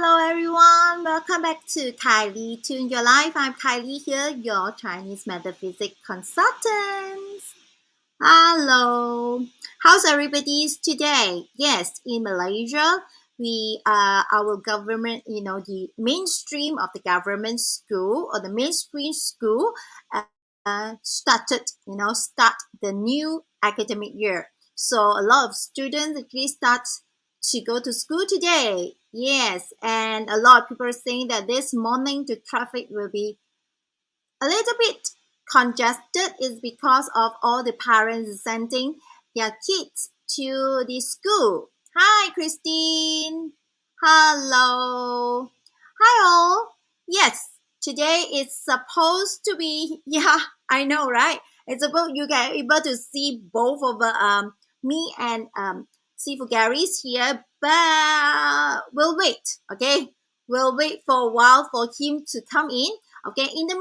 Hello everyone, welcome back to Kylie Tune Your Life. I'm Kylie here, your Chinese metaphysics consultant. Hello, how's everybody's today? Yes, in Malaysia, our government, the mainstream of the government school or the mainstream school start the new academic year. So a lot of students actually start to go to school today. Yes, and a lot of people are saying that this morning the traffic will be a little bit congested is because of all the parents sending their kids to the school. Hi, Christine. Hello. Hi, all. Yes, today is supposed to be, yeah, I know, right? It's about you guys able to see both of me and Sifu Gary's here, but we'll wait, okay? We'll wait for a while for him to come in. Okay, in the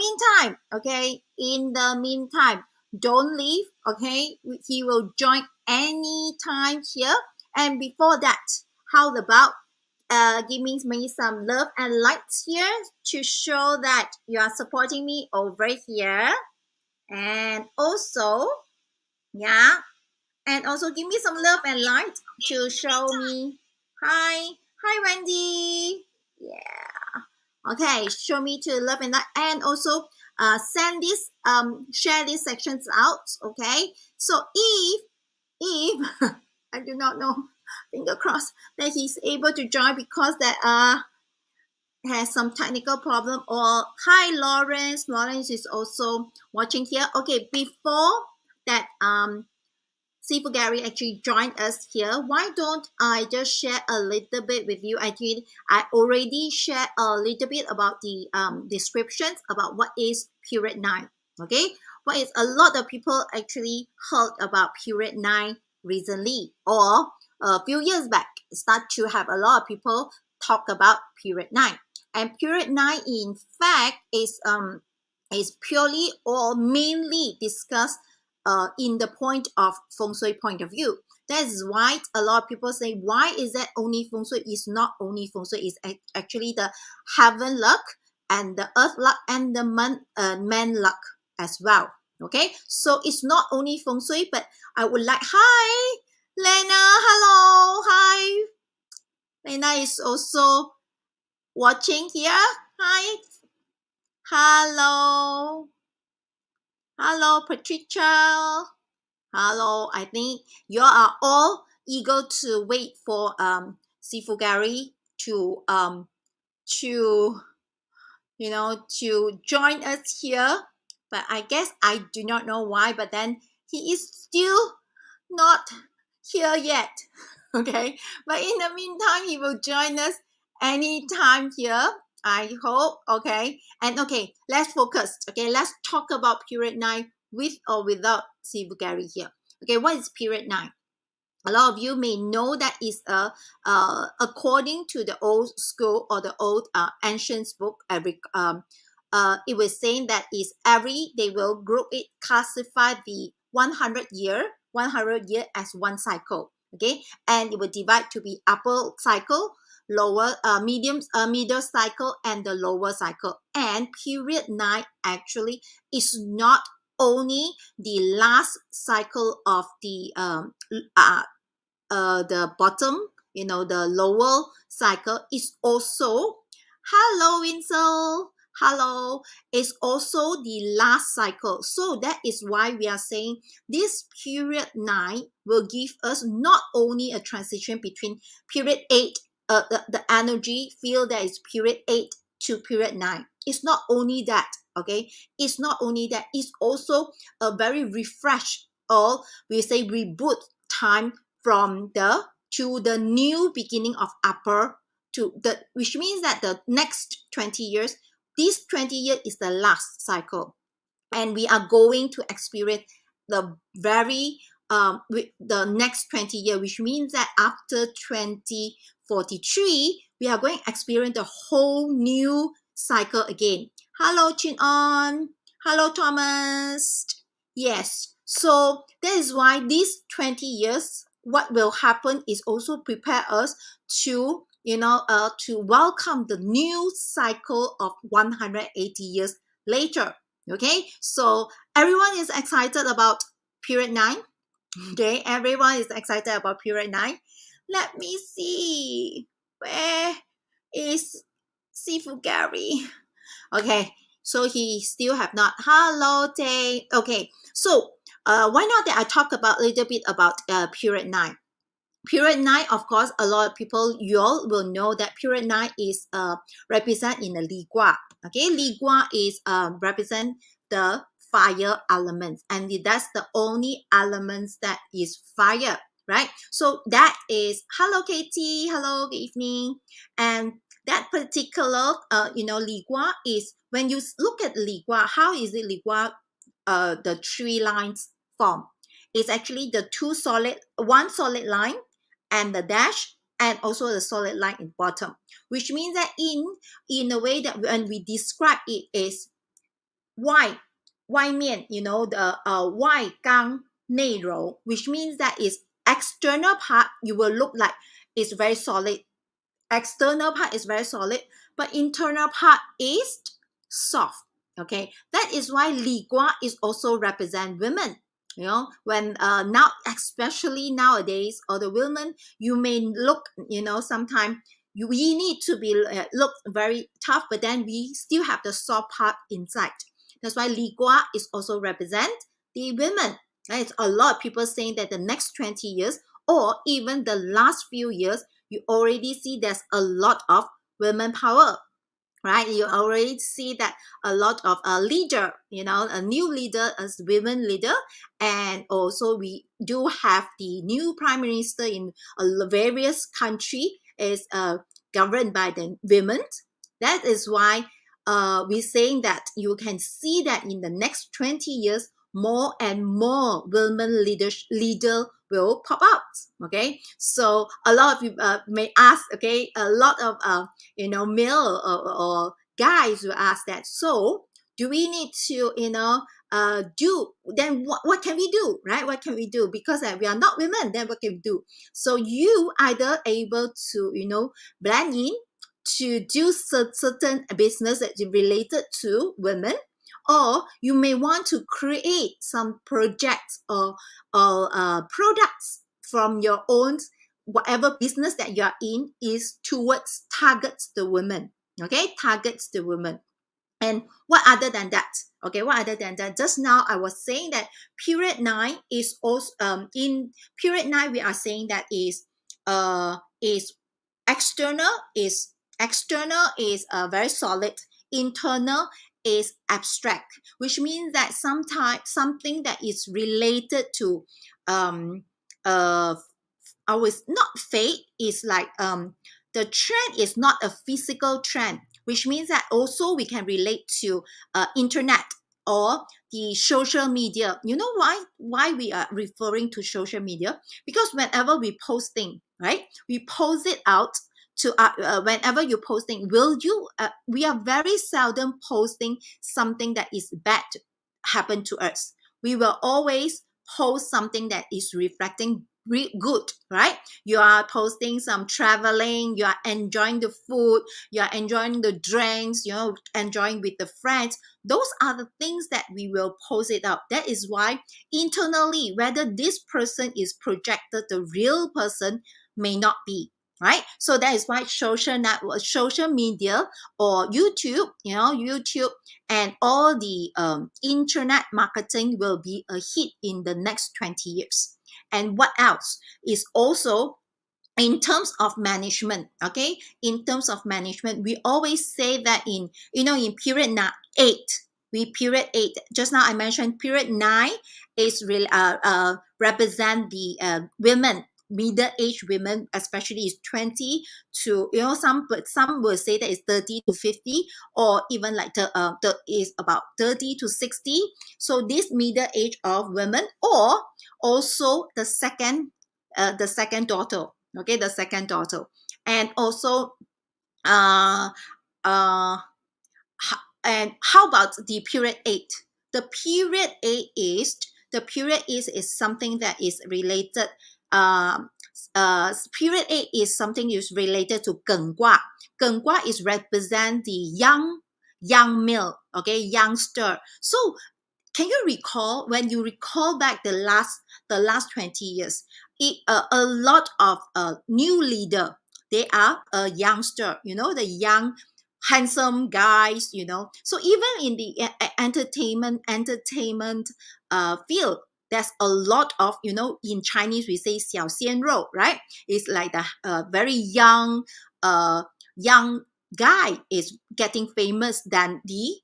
meantime, don't leave. Okay, he will join anytime here. And before that, how about giving me some love and likes here to show that you are supporting me over here. And also, yeah, and also give me some love and light to show me. Hi, Wendy. Yeah. Okay, show me to love and light, and also share these sections out. Okay, so if I do not know, finger crossed that he's able to join because that has some technical problem. Or hi, Lawrence is also watching here. Okay, before that Sifu Gary actually joined us here. Why don't I just share a little bit with you? I already shared a little bit about the descriptions about what is period 9. Okay, what is a lot of people actually heard about period 9 recently, or a few years back start to have a lot of people talk about period 9. And period 9 in fact is purely or mainly discussed in the point of feng shui point of view. That is why a lot of people say, why is that only feng shui? Is not only feng shui, is actually the heaven luck and the earth luck and the man luck as well. Okay, so it's not only feng shui, but I would like, hi, Lena, hello, hi. Lena is also watching here. Hi, hello, hello, Patricia. Hello, I think you are all eager to wait for Sifu Gary to to join us here. But I guess I do not know why, but then he is still not here yet. Okay, but in the meantime, he will join us anytime here, I hope. Okay, and okay, let's focus. Okay, let's talk about period 9 with or without Sifu Gary here. Okay, what is period 9? A lot of you may know that is according to the old school or the old ancient book. It was saying that is they will group it, classify the 100 year as one cycle. Okay, and it will divide to be upper cycle, lower middle cycle, and the lower cycle. And period 9 actually is not only the last cycle of the bottom, the lower cycle, is also, hello Winsel, hello, is also the last cycle. So that is why we are saying this period 9 will give us not only a transition between period 8, the energy field that is period 8 to period 9. It's not only that, okay? It's not only that, it's also a very refresh, or we say reboot time from to the new beginning of upper to the, which means that the next 20 years, this 20 years is the last cycle, and we are going to experience the the next 20 years, which means that after 2043 we are going to experience the whole new cycle again. Hello Chin On, hello Thomas. Yes, so that is why these 20 years, what will happen is also prepare us to to welcome the new cycle of 180 years later. Okay, so everyone is excited about period 9. Okay, everyone is excited about period 9. Let me see. Where is Sifu Gary? Okay, so he still have not. Hello, Tay. Okay, so why not that I talk about a little bit about period 9. Period 9, of course, a lot of people, you all will know that period 9 is represent in the Li Gua. Okay, Li Gua is represent the fire elements, and that's the only elements that is fire, right? So that is, hello Katie, hello, good evening. And that particular Li Gua is, when you look at Li Gua, how is it Li Gua the 3 lines form? It's actually the one solid line and the dash, and also the solid line in bottom, which means that in a way that when we describe it is 外面 the 外刚内柔, which means that is external part you will look like it's very solid, external part is very solid, but internal part is soft. Okay, that is why Li Gua is also represent women. When now, especially nowadays, or the women, you may look, sometimes we need to be look very tough, but then we still have the soft part inside. That's why Li Gua is also represent the women. Right? A lot of people saying that the next 20 years, or even the last few years, you already see there's a lot of women power. Right, you already see that a lot of a leader, a new leader as women leader, and also we do have the new prime minister in various country is governed by the women. That is why we're saying that you can see that in the next 20 years, more and more women leader will pop out. Okay, so a lot of you may ask, okay, a lot of male or guys will ask that, so do we need to do, then what can we do, right? What can we do? Because we are not women, then what can we do? So you either able to blend in to do certain business that is related to women, or you may want to create some projects or products from your own, whatever business that you are in is towards targets the women. Okay, targets the women. And what other than that? Okay, what other than that? Just now I was saying that period 9 is also in period 9 we are saying that is external is very solid, internal is abstract, which means that sometimes something that is related to always not fate is like the trend is not a physical trend, which means that also we can relate to internet or the social media. You know why we are referring to social media? Because whenever we post things, right, we post it out to whenever you posting, will you we are very seldom posting something that is bad happen to us. We will always post something that is reflecting good, right? You are posting some traveling, you are enjoying the food, you are enjoying the drinks, enjoying with the friends. Those are the things that we will post it out. That is why internally, whether this person is projected, the real person may not be. Right, so that is why social network, social media, or YouTube, YouTube and all the internet marketing will be a hit in the next 20 years. And what else is also in terms of management? Okay, in terms of management, we always say that in period 8, period 8. Just now I mentioned period 9 is really represent the women. Middle-aged women, especially, is 20 to some will say that it's 30 to 50, or even like is about 30 to 60. So this middle age of women, or also the second daughter. Okay, the second daughter, and also and how about the period 8? The period 8 is something that is related period 8 is something is related to Geng Gua. Geng Gua is represent the young male, okay, youngster. So can you recall, when you recall back the last 20 years, a lot of new leader, they are a youngster, the young handsome guys, so even in the entertainment field, there's a lot of, in Chinese we say 小鲜肉, right? It's like the very young guy is getting famous than the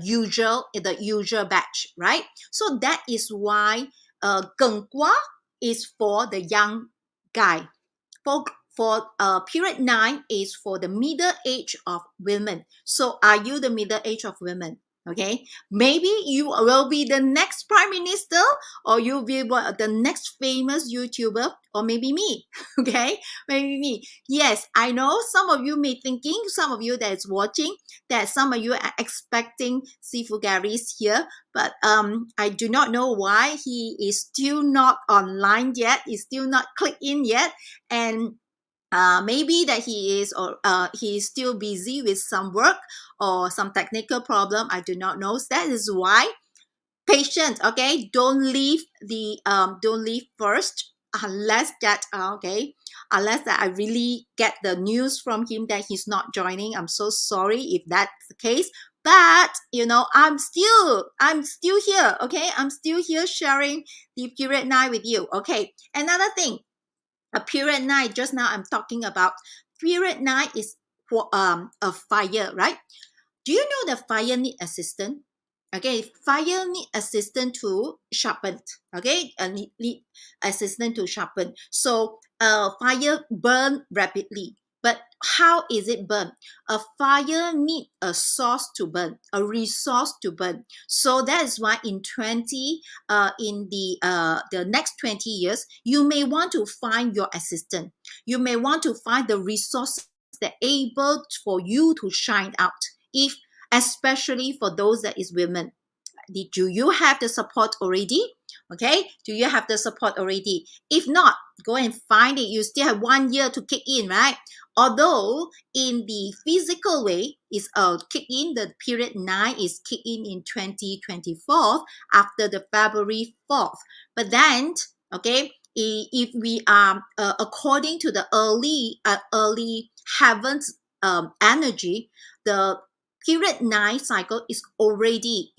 usual batch, right? So that is why Geng Gua is for the young guy. For period 9 is for the middle age of women. So are you the middle age of women? Okay, maybe you will be the next prime minister, or you'll be the next famous YouTuber, or maybe me. Okay, maybe me. Yes, I know some of you may thinking, some of you that is watching, that some of you are expecting Sifu Gary's here, but I do not know why he is still not online yet. He's still not clicked in yet, and maybe that he is, or he is still busy with some work or some technical problem. I do not know. That is why patient. Okay, don't leave first unless that unless that I really get the news from him that he's not joining. I'm so sorry if that's the case. But I'm still here. Okay, I'm still here sharing the period 9 with you. Okay, another thing. A period 9, just now I'm talking about period 9 is for a fire, right? Do you know the fire need assistant? Okay, fire need assistant to sharpen. Okay, need assistant to sharpen. So fire burn rapidly. But how is it burn? A fire need a source to burn, a resource to burn. So that is why in the next 20 years, you may want to find your assistant. You may want to find the resources that are able for you to shine out. Especially for those that is women. Do you have the support already? Okay, do you have the support already? If not, go and find it. You still have 1 year to kick in, right? Although in the physical way, is kick in, the period 9 is kick in 2024 after the February 4th. But then, okay, if we are according to the early heavens energy, the period 9 cycle is already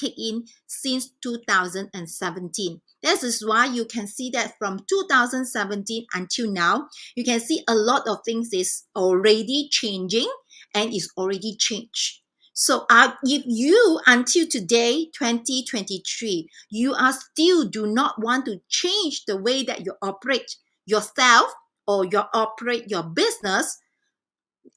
kicked in since 2017. This is why you can see that from 2017 until now, you can see a lot of things is already changing and is already changed. So if you, until today, 2023, you are still do not want to change the way that you operate yourself or you operate your business,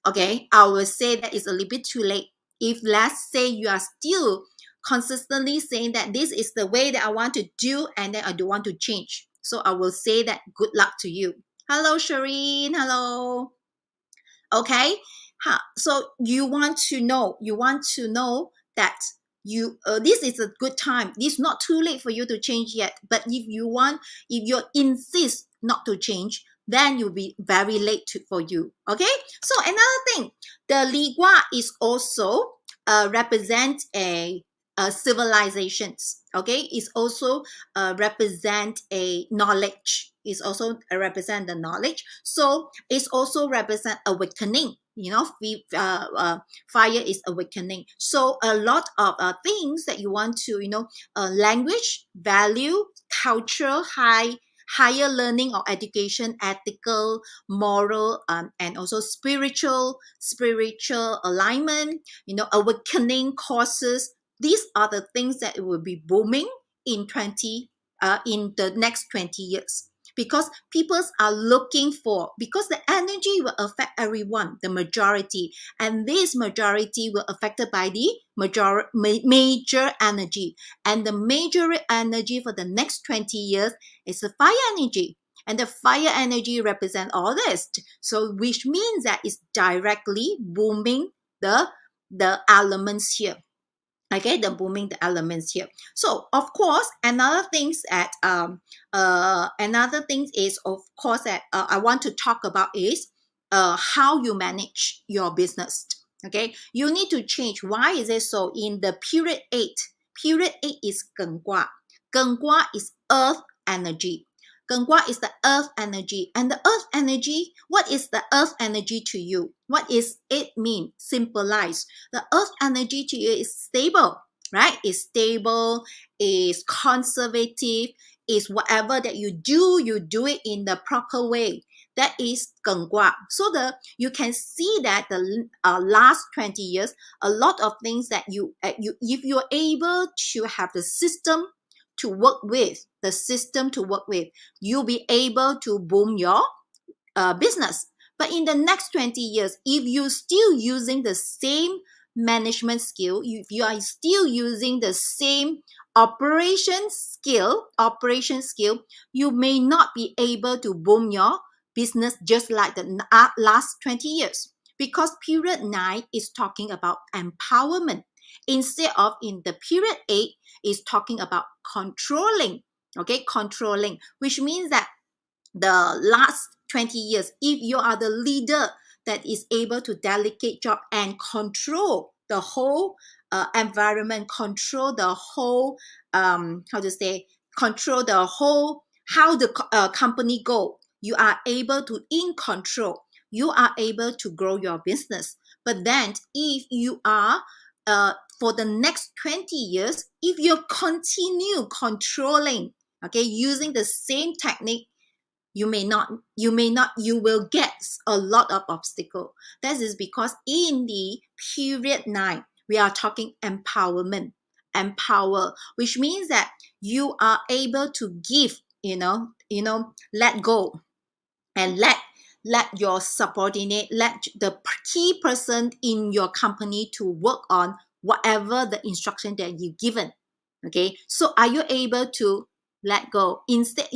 okay, I will say that it's a little bit too late. If let's say you are still consistently saying that this is the way that I want to do and then I don't want to change, so I will say that good luck to you. Hello, Shireen. Hello. Okay. So you want to know that this is a good time. This is not too late for you to change yet. But if you insist not to change, then you'll be very late for you. Okay. So another thing, the Li Gua is also represent a civilizations. Okay, it's also represent a knowledge. It's also represent the knowledge. So it's also represent awakening. Fire is awakening. So a lot of things that you want to, language, value, culture, higher learning or education, ethical, moral, and also spiritual alignment, awakening courses. These are the things that will be booming in the next 20 years. Because people are looking for, because the energy will affect everyone, the majority, and this majority will affected by the major energy, and the major energy for the next 20 years is the fire energy, and the fire energy represent all this. So which means that it's directly booming the elements here. Okay, the booming the elements here. So of course, another thing is of course that I want to talk about is how you manage your business. Okay, you need to change. Why is it so? In the period 8 is Gengua. Gengua is earth energy. Gengua is the earth energy. And the earth energy, what is the earth energy to you? What is it mean? Symbolize. The earth energy to you is stable, right? Is stable, is conservative, is whatever that you do it in the proper way. That is Gengua. So you can see that the last 20 years, a lot of things that if you're able to have the system to work with, you'll be able to boom your business. But in the next 20 years, if you're still using the same management skill, if you are still using the same operation skill, you may not be able to boom your business just like the last 20 years. Because period 9 is talking about empowerment. Instead of in the period 8 is talking about controlling. Okay, controlling, which means that the last 20 years, if you are the leader that is able to delegate job and control the whole environment, control the whole control the whole how the company go, you are able to in control, you are able to grow your business. But then if you are for the next 20 years, if you continue controlling, okay, using the same technique, you will get a lot of obstacle. That is because in the period 9, we are talking empower, which means that you are able to give, let go, and let your subordinate, let the key person in your company to work on whatever the instruction that you given. Okay, so are you able to let go instead,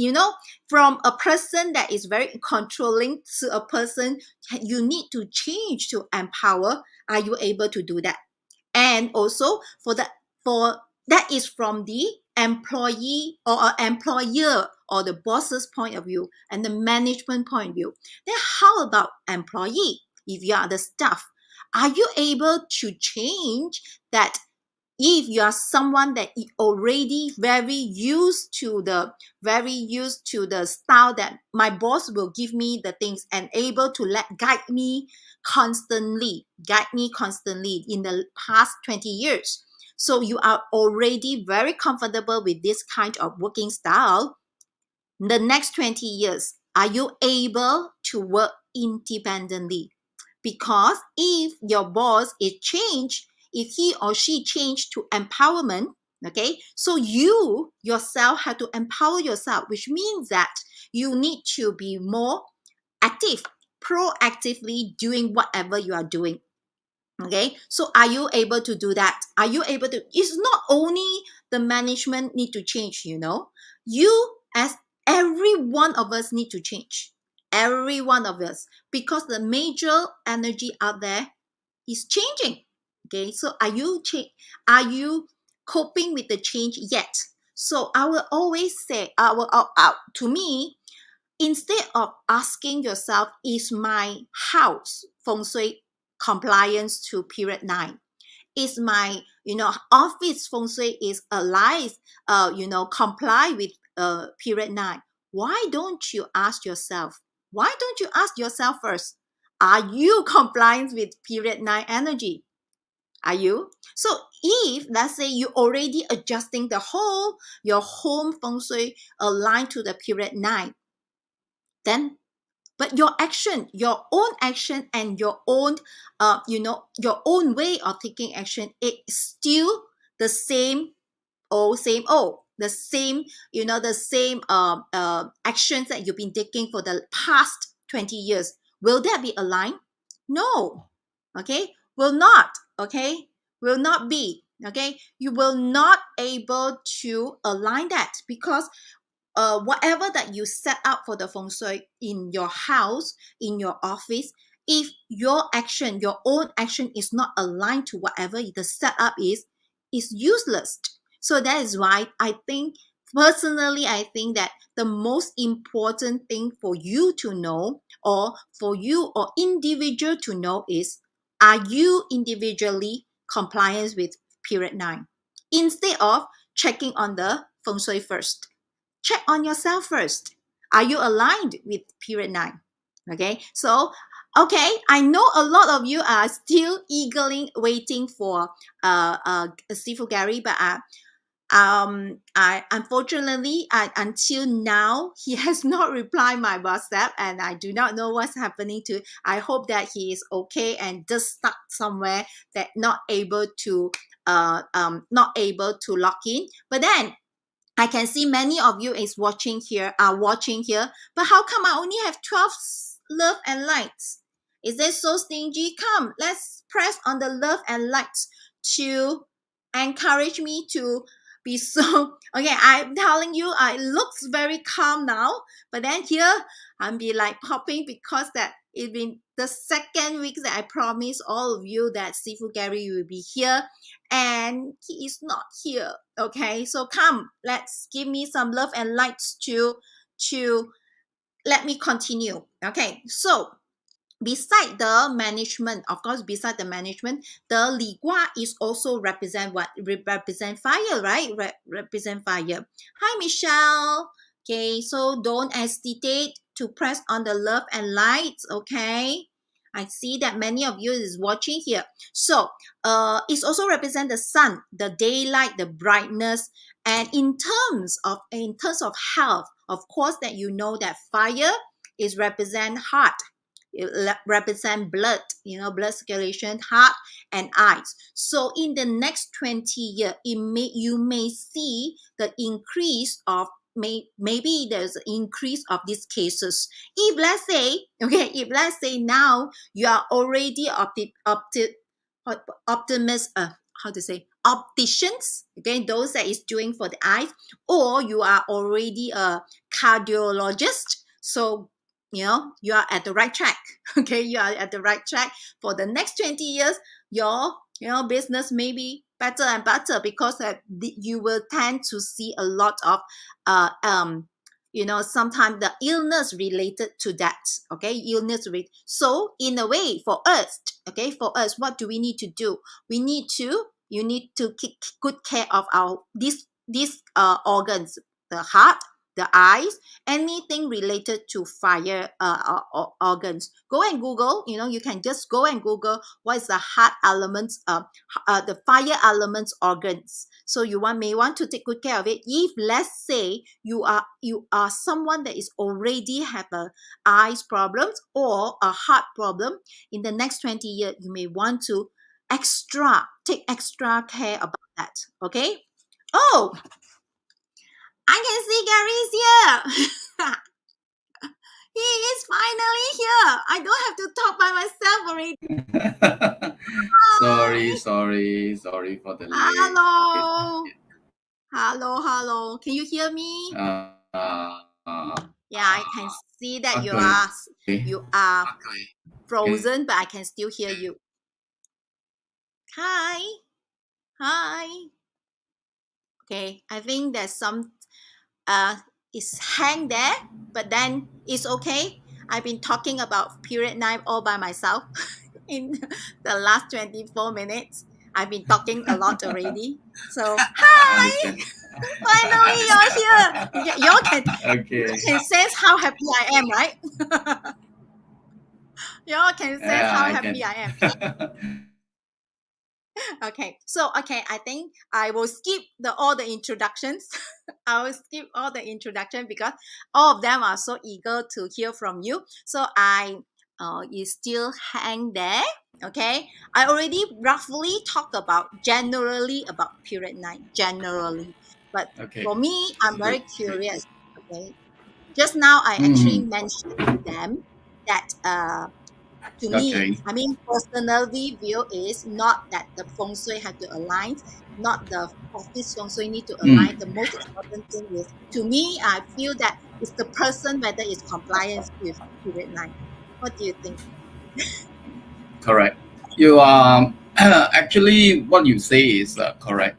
from a person that is very controlling to a person you need to change to empower? Are you able to do that? And also for that is from the employee or employer or the boss's point of view and the management point of view. Then how about employee? If you are the staff, are you able to change that? If you are someone that is already very used to the style that my boss will give me the things and able to guide me constantly in the past 20 years. So you are already very comfortable with this kind of working style. The next 20 years, are you able to work independently? Because if your boss is changed, if he or she changed to empowerment, okay, so you yourself have to empower yourself, which means that you need to be more active, proactively doing whatever you are doing. Okay, so are you able to do that? Are you able to? It's not only the management need to change, you as every one of us need to change. Every one of us, because the major energy out there is changing. Okay, so are you coping with the change yet? So I will always say, to me, instead of asking yourself, is my house feng shui compliance to period 9? Is my office feng shui is aligned, comply with period 9? Why don't you ask yourself? Why don't you ask yourself first? Are you compliant with period 9 energy? Are you? So if let's say you already adjusting your home feng shui aligned to the period 9, then but your own action and your own your own way of taking action is still the same the same actions that you've been taking for the past 20 years. Will that be aligned? No. Okay, will not. Okay, will not be. Okay, you will not able to align that, because whatever that you set up for the feng shui in your house, in your office, if your own action is not aligned to whatever the setup is is useless. So that is why personally, I think that the most important thing for you to know, or for you or individual to know, is, are you individually compliant with period 9? Instead of checking on the feng shui first, check on yourself first. Are you aligned with period 9? Okay, so I know a lot of you are still eagerly waiting for Sifu Gary, but I unfortunately, until now, he has not replied my WhatsApp, and I do not know what's happening to. I hope that he is okay and just stuck somewhere, that not able to log in. But then I can see many of you are watching here. But how come I only have 12 love and lights? Is that so stingy? Come, let's press on the love and lights to encourage me to be so. Okay, I'm telling you, it looks very calm now. But then here, I'm be like popping, because that it's been the second week that I promised all of you that Sifu Gary will be here, and he is not here. Okay, so come, let's give me some love and lights to let me continue. Okay, so beside the management, the Li Gua is also represent what? Represent fire, right? Represent fire. Hi, Michelle. Okay, so don't hesitate to press on the love and lights. Okay, I see that many of you is watching here. So it's also represent the sun, the daylight, the brightness. And in terms of health, of course, that you know that fire is represent heart. It represent blood, blood circulation, heart and eyes. So in the next 20 years, you may see the increase of, maybe there's an increase of these cases. If let's say now you are already opticians, okay, those that is doing for the eyes, or you are already a cardiologist, so you are at the right track. Okay, you are at the right track. For the next 20 years, your business may be better and better, because you will tend to see a lot of sometimes the illness related to that. Okay, so in a way, for us, what do we need to do? You need to take good care of these organs, the heart, the eyes, anything related to fire organs. Go and Google, you can just go and Google what is the heart elements, the fire elements organs. So you may want to take good care of it. If let's say you are someone that is already have a eyes problems or a heart problem, in the next 20 years, you may want to take extra care about that. Okay. Oh, I can see Gary is here. He is finally here. I don't have to talk by myself already. Sorry for the late. Hello. Can you hear me? Yeah, I can see that you are frozen, but I can still hear you. Hi. Okay, I think there's some is hang there, but then it's okay. I've been talking about period 9 all by myself in the last 24 minutes. I've been talking a lot already. So hi, finally you're here. You can sense how happy I am, right? Y'all can sense how happy I am. Okay, so I think I will skip all the introductions. I will skip all the introduction, because all of them are so eager to hear from you. So you still hang there. Okay, I already roughly talk generally about period 9, but for me, I'm very curious. Okay, just now I actually mentioned to them that to me, I mean, personally view is not that the feng shui have to align, not the office feng shui need to align. The most important thing is, to me, I feel that it's the person whether it's compliance with period 9. What do you think? Correct. You actually what you say is correct.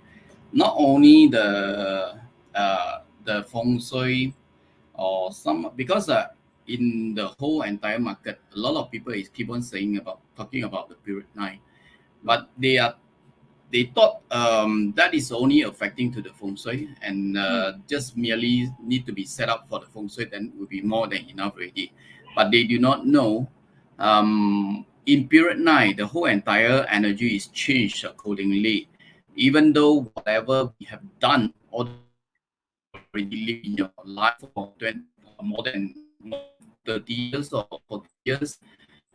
not only the feng shui or some because in the whole entire market, a lot of people is keep on saying about talking about the period nine, Mm, but they thought that is only affecting to the feng shui and mm, just merely need to be set up for the feng shui, then will be more than enough already. But they do not know in period nine, the whole entire energy is changed accordingly. Even though whatever we have done, all the things that you already live in your life for 20, more than 30 years or 40 years,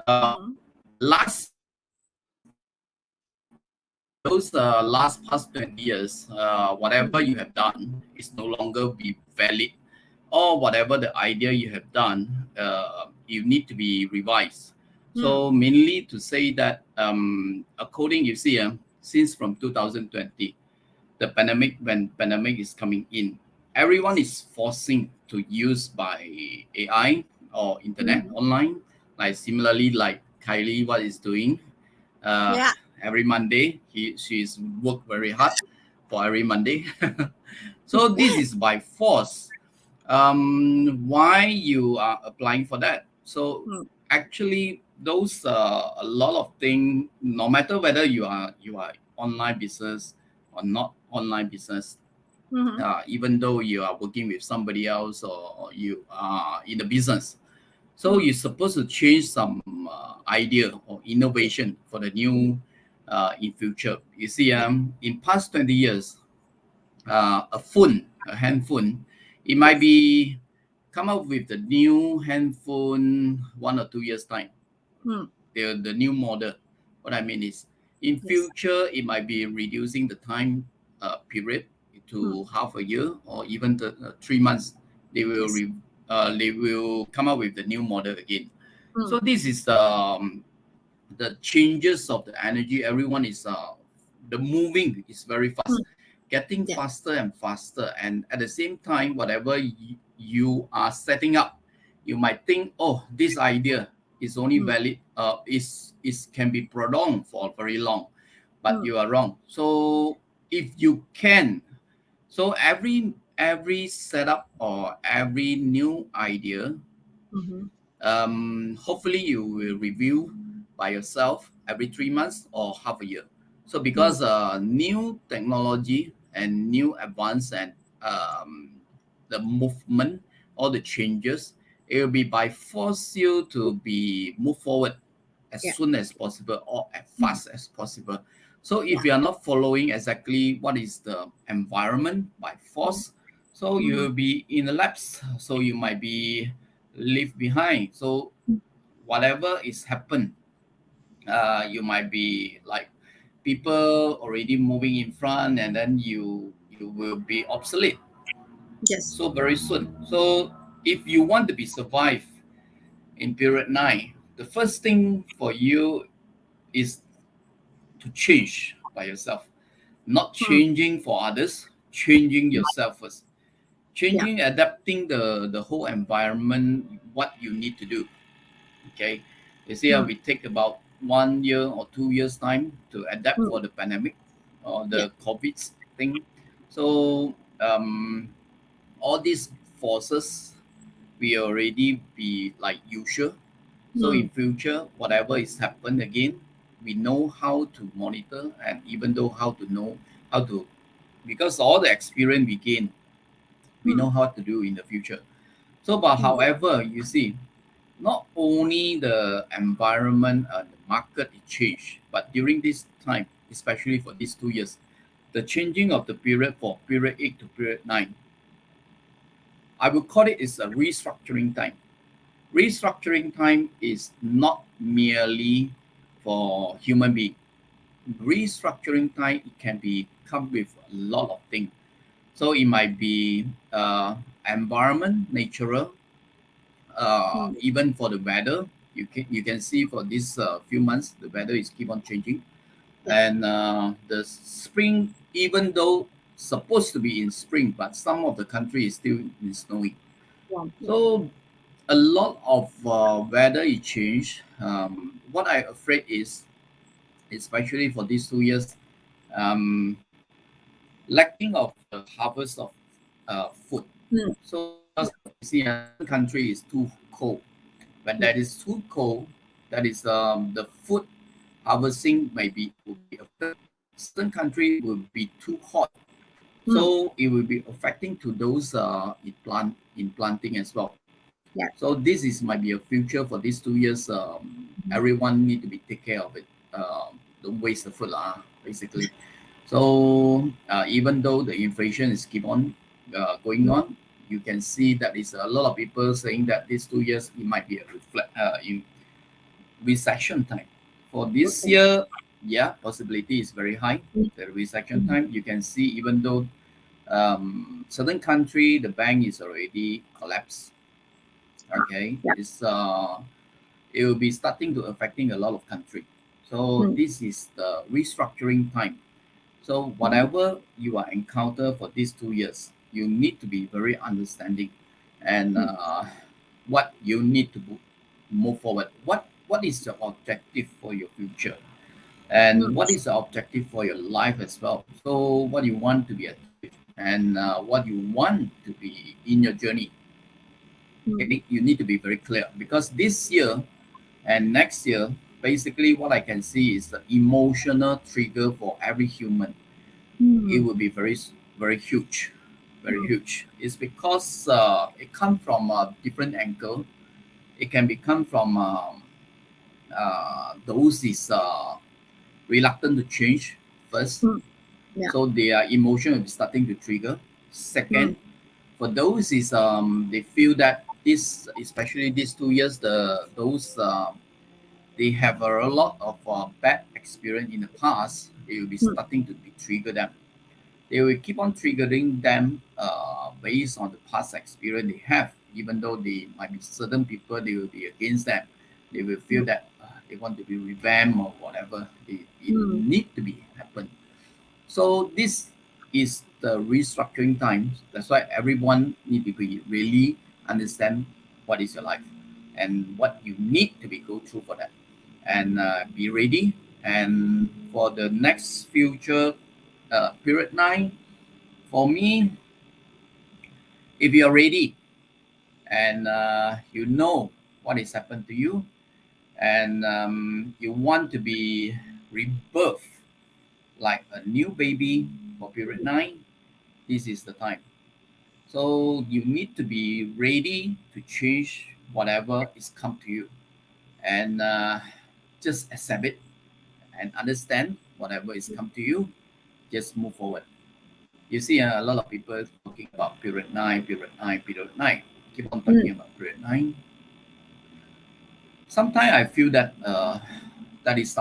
uh, mm, last those last past 20 years, whatever mm, you have done is no longer be valid, or whatever the idea you have done, you need to be revised. mm, So mainly to say that, according you see, since from 2020, the pandemic when pandemic is coming in, everyone is forcing to use by AI or internet mm. online, like similarly like Kylie what is doing uh, Yeah. every Monday. She's worked very hard for every Monday. So this is by force. Why you are applying for that? So Mm, actually, those a lot of things. No matter whether you are online business or not online business, mhm, even though you are working with somebody else or you are in the business, so mm. you're supposed to change some idea or Yeah. innovation for the Mm, new in future. You see, yeah. in past 20 years, a phone, a handphone, it might Yes. be come up with the new handphone 1 or 2 years time, Mm, the new model. What I mean is, in yes. future, it might be reducing the time period Mm, to half a year or even 3 months. They will yes. they will come up with the new model again. Mm, So this is the changes of the energy. Everyone is the moving is very fast, mm. getting Yeah. faster and faster, and at the same time, whatever you are setting up, you might think, oh, this idea is only Mm, valid, is can be prolonged for very long, but mm, you are wrong. So if you can, so every setup or every new idea, mhm, hopefully you will review by yourself every 3 months or half a year. So mm. because new technology and new advance and the movement, all the changes, it will be by force you to be move forward as Yeah. soon as possible or as Mm, fast as possible. So if yeah. you are not following exactly what is the environment by Mm, force, so you mhm, will be in a lapse. So you might be leave behind. So mm. whatever is happen, you might be like people already moving in front, and then you will be obsolete Yes. so very soon. So if you want to be survive in period nine, the first thing for you is to change by yourself, not Mm, changing for others, changing mm. yourself first, Yeah. changing, adapting the whole environment, what you need to do. Okay, you see, Mm, we take about 1 year or 2 years time to adapt mm. for the pandemic or Yeah. the COVID thing. So all these forces we already be like usual. So in Mm, future, whatever is happen again, we know how to monitor and even though how to know how to, because all the experience we gain, we mm. know how to do in the future. So, but Mm, yeah. however, you see, not only the environment and the market it changed, but during this time, especially for these 2 years, the changing of the period for period 8 to period 9, I would call it is a restructuring time. Restructuring time is not merely for human being. Restructuring time it can be come with a lot of things. So it might be environment, natural, Mm, even for the weather. You can see for these few months the weather is keep on changing, yeah. and the spring, even though supposed to be in spring, but some of the country is still in snowy. Yeah. Yeah. So a lot of weather is change. What I afraid is, especially for these 2 years, um, lacking of the harvest of food. Mm. So because you see, a country is too cold. When Yeah. that is too cold, that is the food harvesting maybe will be affected. Certain country will be too hot, Mm. so it will be affecting to those in planting as well. Yeah. So this is might be a future for these 2 years. Everyone need to be take care of it. Don't waste the food, basically. So even though the inflation is keep on going Mm. on, you can see that is a lot of people saying that these 2 years it might be a in recession time. For this Okay. year, yeah, possibility is very high. Mm. The recession Mm. time, you can see even though certain country the bank is already collapsed. Okay, Yeah. it will be starting to affecting a lot of country. So Mm. this is the restructuring time. So Mm. whatever you are encounter for these 2 years, you need to be very understanding, and Mm. what you need to move forward. What is your objective for your future, and Mm. what is the objective for your life as well? So what you want to be achieved, and what you want to be in your journey. Mm. Okay, you need to be very clear because this year and next year, basically what I can see is the emotional trigger for every human. It Mm. will be very huge, very Mm. huge. It's because it comes from a different angle. It can become from those is reluctant to change first, Mm. Yeah. so their emotion will be starting to trigger. Mm. Second, for those is they feel that this, especially these 2 years, those they have a lot of bad experience in the past. They will be Mm. starting to be trigger them. They will keep on triggering them based on the past experience they have. Even though they might be certain people, they will be against them. They will feel Mm. that they want to be revamped or whatever. It Mm. need to be happen. So this is the restructuring times. That's why everyone need to be really understand what is your life and what you need to be go through for that, and be ready. And for the next future period 9, for me, if you are ready and you know what is happened to you, and you want to be rebirth like a new baby for period 9, this is the time. So you need to be ready to change whatever is come to you, and just accept it and understand whatever is come to you. Just move forward. You see, a lot of people talking about period 9, period 9, period 9. Keep on Mm. talking about period 9. Sometimes I feel that that is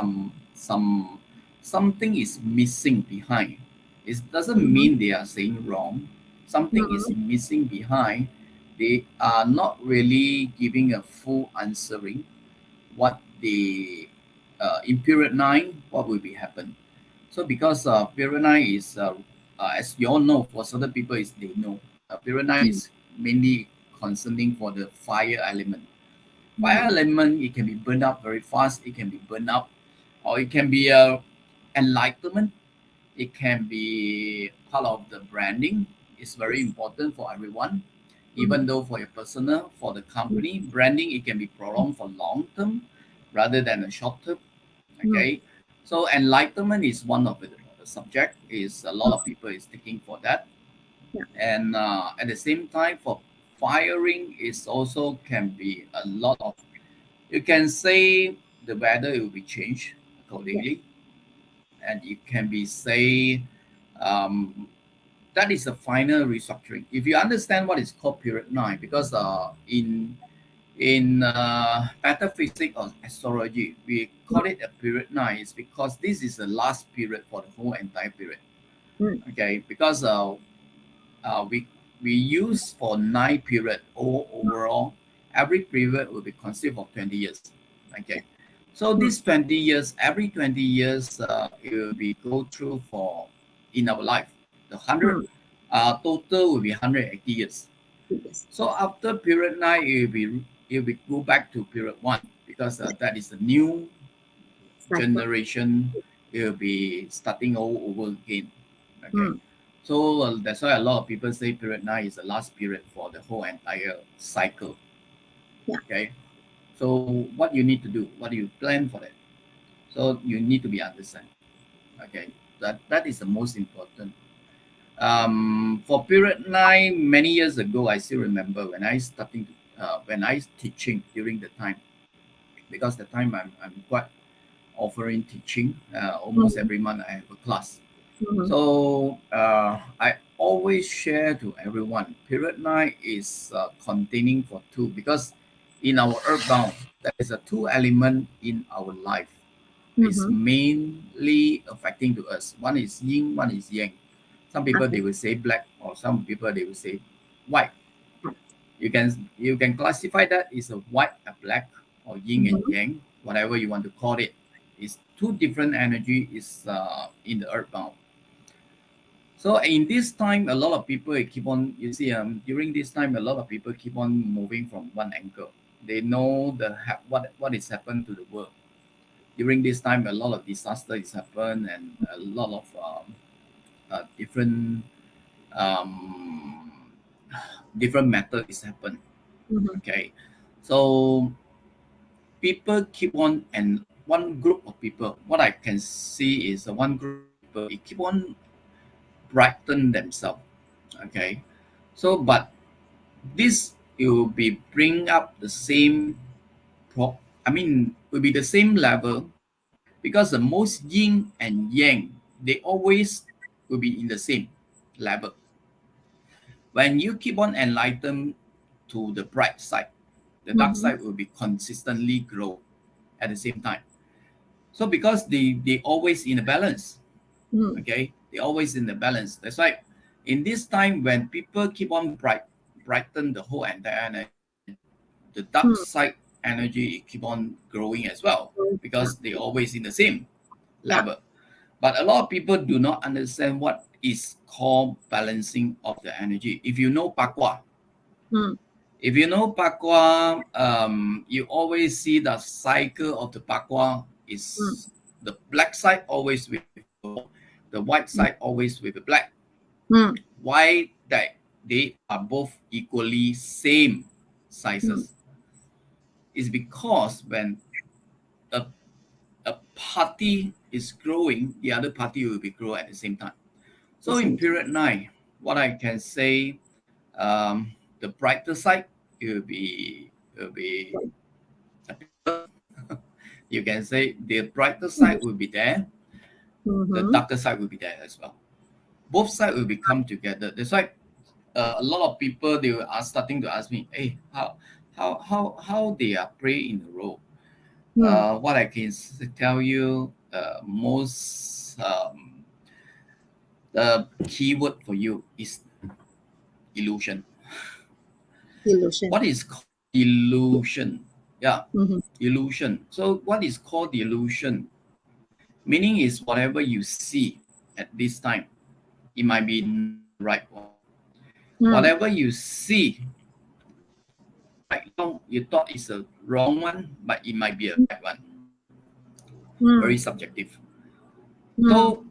something is missing behind. It doesn't Mhm. mean they are saying wrong. Something is Mm. missing behind. They are not really giving a full answering what the in period 9 what will be happen. So because period 9 is as you all know, for certain people is they know period 9 Mm. is mainly concerning for the fire element. Fire Mm. element, it can be burned up very fast. It can be burned up, or it can be enlightenment. It can be part of the branding. It's very Yes. important for everyone, even Mm. though for your personal, for the Mm. company, branding it can be prolonged for long term rather than a short term. Mm. Okay, so enlightenment is one of the subject. Is a lot Mm. of people is taking for that, Yeah. and at the same time for firing is also can be a lot of, you can say the weather will be changed Yeah. accordingly, and it can be say um, that is the final restructuring. If you understand what is called period 9, because in metaphysics or astrology, we call it a period 9 is because this is the last period for the whole entire period. Mm. Okay, because we use for 9 period or overall, every period will be consist of 20 years. Okay, so Mm. these 20 years, every 20 years it will be go through for in our life, the 100 Mm. total will be 180 years. Yes. So after period 9 it will go back to period 1, because that is the new Cycle. generation. It will be starting all over again. Okay, Mm. So that's why a lot of people say period 9 is the last period for the whole entire cycle. Yeah. Okay. So what you need to do, what do you plan for that? So you need to be understand. Okay. That is the most important. For period 9, many years ago, I still remember when I teaching during the time, because the time I'm quite offering teaching. Almost Mm-hmm. every month I have a class. Mm-hmm. So I always share to everyone. Period 9 is containing for two, because in our earthbound there is a two element in our life. It's Mm-hmm. mainly affecting to us. One is yin, one is yang. Some people Okay. they will say black, or some people they will say white. You can classify that is a white and black, or yin and Mm-hmm. yang, whatever you want to call it. It's two different energy is in the earthbound. So in this time, a lot of people keep on. You see, during this time, a lot of people keep on moving from one angle. They know what is happened to the world during this time. A lot of disaster is happened, and a lot of different um, different matter is happened. Mm-hmm. Okay, so people keep on, and one group of people, what I can see is one group of people, it keep on brighten themselves. Okay, so but this it will be bring up the same will be the same level, because the most yin and yang, they always will be in the same level. When you keep on enlighten to the bright side, the dark Mm-hmm. side will be consistently grow at the same time. So because they always in a balance, Mm-hmm. okay, they always in the balance. That's why in this time when people keep on brighten the whole entire energy, the dark side energy keep on growing as well, Yeah. because they always in the same Yeah. level. But a lot of people do not understand what is called balancing of the energy. If you know Pakwa, Mm. you always see the cycle of the Pakwa Mm. is the black side always with gold, the white Mm. side always with the black. Mm. Why that they are both equally same Mm. sizes is because when a, a party is growing, the other party will be grow at the same time. The So in same time. period 9, what I can say, the brighter side will be appear. You can say the brighter side will be there, the Mm-hmm. darker side will be there as well. Both sides will become together. That's why a lot of people are starting to ask me, hey, how they are play in the role. Mm. What I can tell you, most the keyword for you is illusion. Illusion. What is called illusion? Yeah, Mm-hmm. illusion. So what is called illusion? Meaning is whatever you see at this time, it might be not the right one. Mm. Whatever you see right now, you thought is a wrong one, but it might be a right one. Very Mm. subjective. Mm. So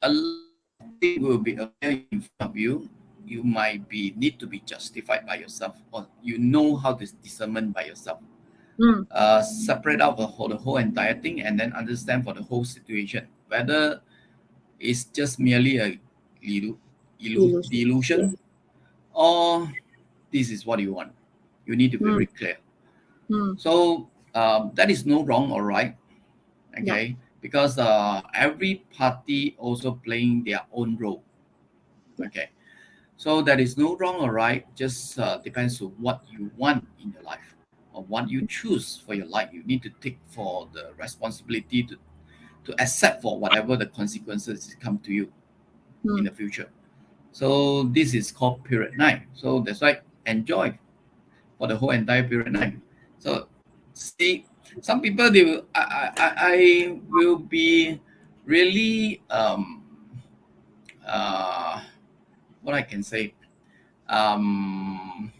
a lot of things will be appear in front of you. You might be need to be justified by yourself, or you know how to discern by yourself. Mm. Separate out the whole entire thing, and then understand for the whole situation whether it's just merely a Illusion. Yeah. delusion, or this is what you want. You need to be Mm. very clear. Mm. So that is no wrong or right, Yeah. okay? Because every party also playing their own role, Yeah. okay? So there is no wrong or right. Just depends on what you want in your life, or what you choose for your life. You need to take for the responsibility to accept for whatever the consequences come to you in Mm. the future. So this is called period 9. So that's why enjoy for the whole entire period 9. So see, some people they will I will be really uh what I can say, um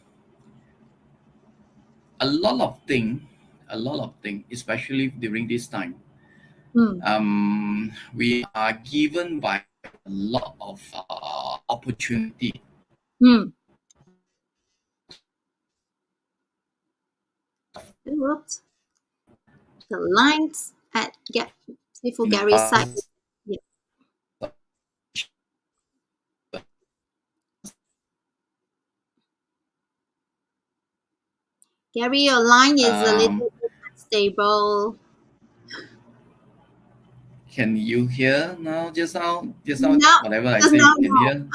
a lot of thing, especially during this time, Mm. we are given by a lot of opportunity. Whoops. The lines at Sifu Gary's side. Yeah. Gary, your line is a little bit unstable. Can you hear now? Just now, No, whatever I just say, now, you can no. hear.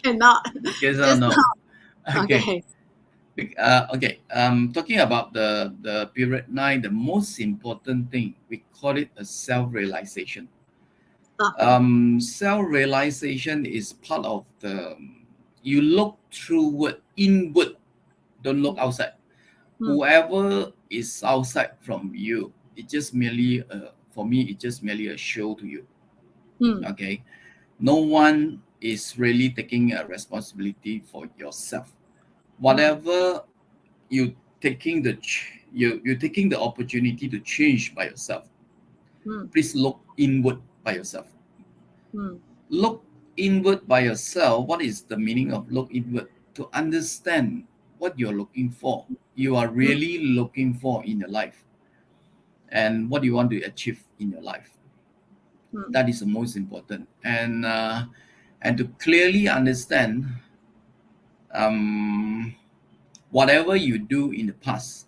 Cannot. Just now, Just no. now. Okay. Okay. Okay. Talking about the period 9, the most important thing, we call it a self-realization. Okay. Self-realization is part of you look inward, don't look outside. Whoever is outside from you, it just merely for me, it's just merely a show to you. Okay, no one is really taking a responsibility for yourself. Whatever you taking you're taking the opportunity to change by yourself. Please look inward by yourself. Look inward by yourself. What is the meaning of look inward? To understand what you're looking for, you are really looking for in your life, and what you want to achieve in your life. That is the most important. And to clearly understand whatever you do in the past,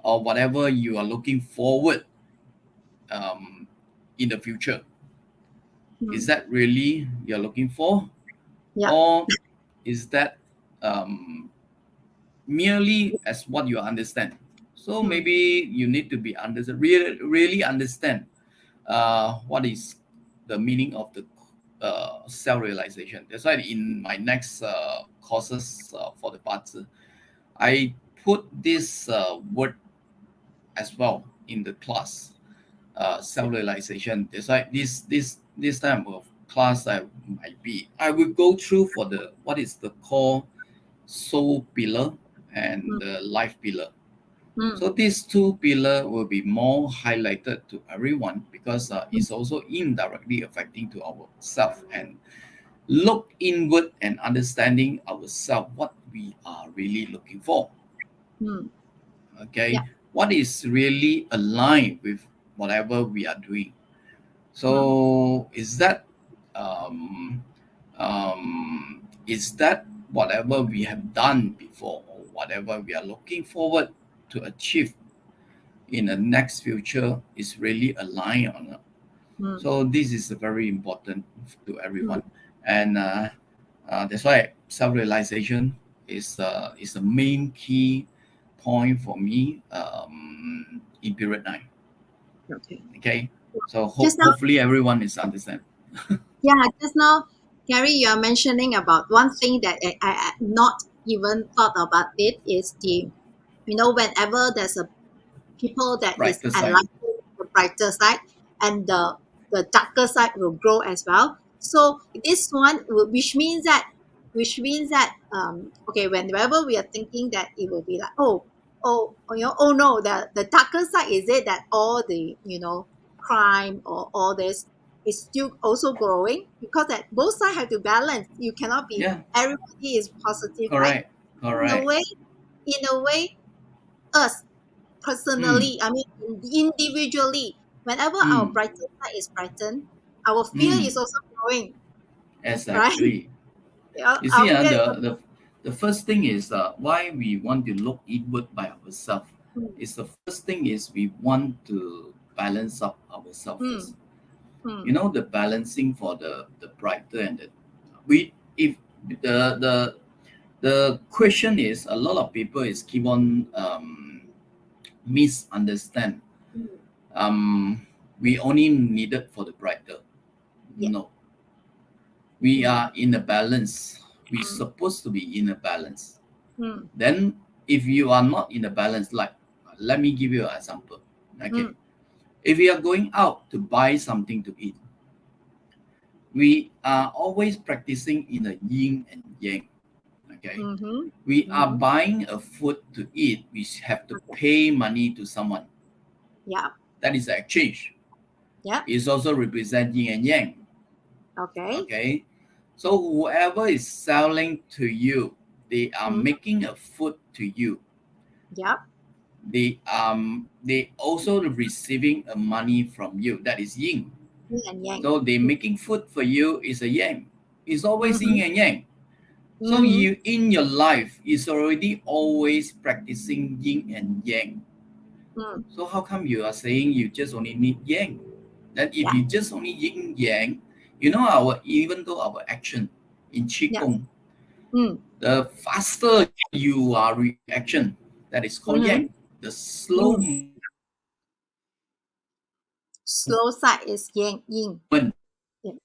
or whatever you are looking forward in the future, is that really you're looking for? Yeah. Or is that merely as what you understand? So maybe you need to be really understand what is the meaning of the self-realization. That's why in my next courses for the Bazi, I put this word as well in the class, self-realization. That's why this time of class I will go through for the what is the core soul pillar and the life pillar. So these two pillars will be more highlighted to everyone because it's also indirectly affecting to ourself, and look inward and understanding ourselves, what we are really looking for. Okay, Yeah. what is really aligned with whatever we are doing. So um, is that whatever we have done before, or whatever we are looking forward to achieve in the next future is really aligned or not? So this is very important to everyone, and that's why self-realization is the main key point for me in period 9. Okay. Okay, so Just now, hopefully everyone is understand. yeah, just now, Gary, you are mentioning about one thing that I not even thought about it is whenever there's a people that is Brighter side. enlightened, the brighter side, and the darker side will grow as well. So this one, which means that okay, whenever we are thinking that it will be like oh no, the darker side is it that all the crime or all this is still also growing, because that both sides have to balance. You cannot be Yeah, everybody is positive, right? correct, In a correct. way, us Mm, personally, I mean individually, whenever our mm, brighter side is brightened, our fear mm, is also growing, right? exactly. Yeah, You see, our fear is the first thing is why we want to look inward by ourselves. Is the first thing is we want to balance up ourselves mm, first. mm, You know, the balancing for the brighter and the we if the the question is, a lot of people is keep on misunderstand. mm, We only needed for the brighter. yeah, No, we mm, are in a balance. We mm, supposed to be in a balance. mm, Then, if you are not in a balance, like let me give you an example. Okay, mm, if you are going out to buy something to eat, we are always practicing in a yin and yang. Okay, mm-hmm, we are mm-hmm, buying a food to eat. We have to pay money to someone. yeah, That is an exchange. yeah, It's also represent yin and yang. Okay. Okay, so whoever is selling to you, they are Mm. making a food to you. Yep. They also receiving a money from you. That is yin. Yin and yang. So they making food for you is a yang. It's always yin Mm-hmm. and yang. So Mm-hmm. you in your life is already always practicing yin and yang. Mm. So how come you are saying you just only need yang? That if Yeah. you just only yin yang, you know our even though our action in Yes. qigong, Mm. the faster you are reaction, that is called yang. Mm-hmm. The slow Mm. movement, Slow side is yang yin. Yeah.